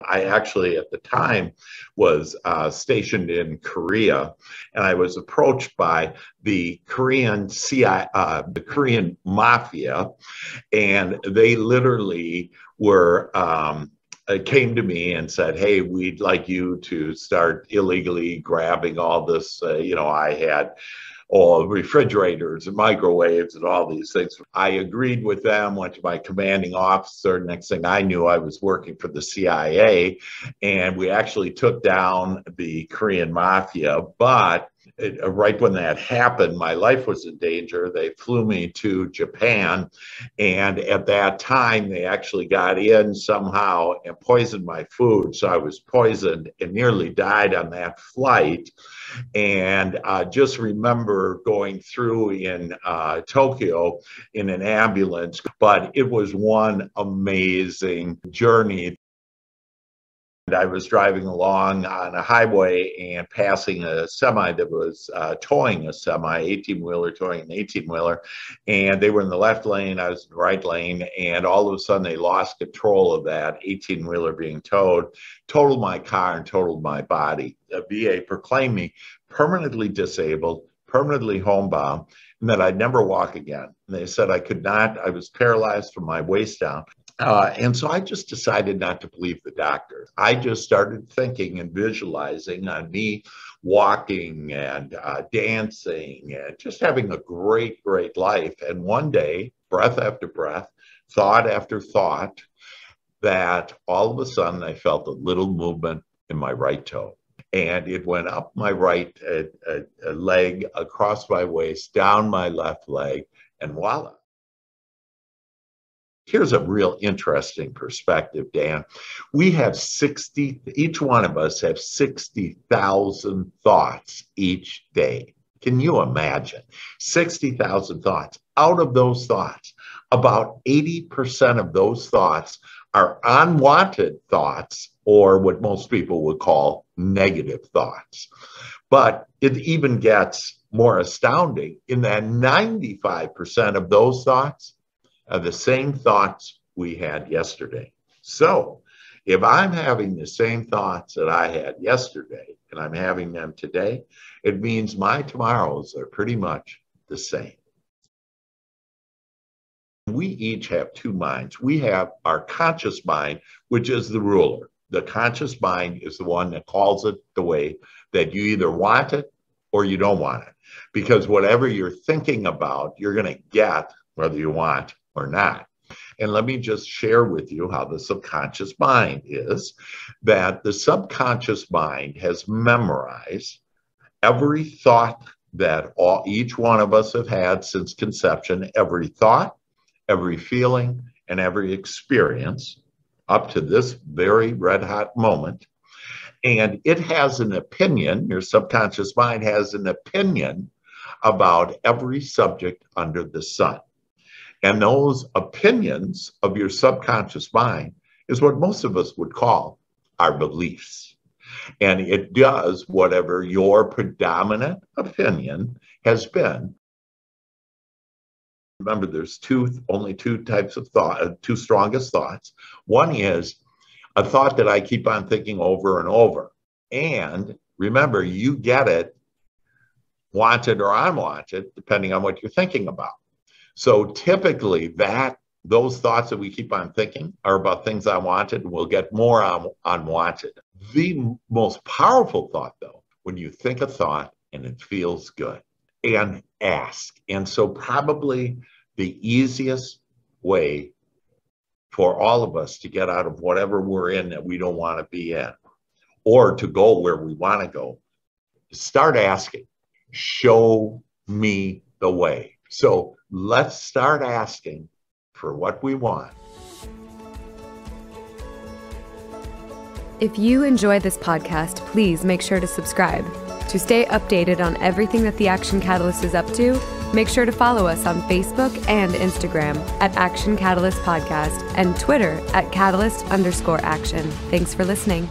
I actually at the time was stationed in Korea, and I was approached by the Korean the Korean mafia, and they literally were came to me and said, "Hey, we'd like you to start illegally grabbing all this." I had all refrigerators and microwaves and all these things. I agreed with them, went to my commanding officer. Next thing I knew, I was working for the CIA, and we actually took down the Korean mafia. But right when that happened, my life was in danger. They flew me to Japan, and at that time, they actually got in somehow and poisoned my food. So I was poisoned and nearly died on that flight. And just remember going through in Tokyo in an ambulance, but it was one amazing journey. And I was driving along on a highway and passing a semi that was towing a semi, 18-wheeler towing an 18-wheeler. And they were in the left lane, I was in the right lane. And all of a sudden they lost control of that 18-wheeler being towed, totaled my car and totaled my body. The VA proclaimed me permanently disabled, permanently homebound, and that I'd never walk again. And they said I could not, I was paralyzed from my waist down. And so I just decided not to believe the doctor. I just started thinking and visualizing on me walking and dancing and just having a great, great life. And one day, breath after breath, thought after thought, that all of a sudden I felt a little movement in my right toe. And it went up my right leg, across my waist, down my left leg, and voila. Here's a real interesting perspective, Dan. We have each one of us have 60,000 thoughts each day. Can you imagine? 60,000 thoughts. Out of those thoughts, about 80% of those thoughts are unwanted thoughts, or what most people would call negative thoughts. But it even gets more astounding in that 95% of those thoughts are the same thoughts we had yesterday. So if I'm having the same thoughts that I had yesterday and I'm having them today, it means my tomorrows are pretty much the same. We each have two minds. We have our conscious mind, which is the ruler. The conscious mind is the one that calls it the way that you either want it or you don't want it. Because whatever you're thinking about, you're going to get whether you want or not. And let me just share with you how the subconscious mind is. That the subconscious mind has memorized every thought that each one of us have had since conception, every thought, every feeling, and every experience up to this very red hot moment. And it has an opinion, your subconscious mind has an opinion about every subject under the sun. And those opinions of your subconscious mind is what most of us would call our beliefs. And it does whatever your predominant opinion has been. Remember, there's only two types of thought, two strongest thoughts. One is a thought that I keep on thinking over and over. And remember, you get it, wanted or unwanted, depending on what you're thinking about. So typically those thoughts that we keep on thinking are about things I wanted, and we'll get more unwanted. The most powerful thought, though, when you think a thought and it feels good, and ask. And so probably the easiest way for all of us to get out of whatever we're in that we don't want to be in, or to go where we want to go, start asking, show me the way. So let's start asking for what we want. If you enjoy this podcast, please make sure to subscribe. To stay updated on everything that the Action Catalyst is up to, make sure to follow us on Facebook and Instagram at Action Catalyst Podcast and Twitter at Catalyst_Action. Thanks for listening.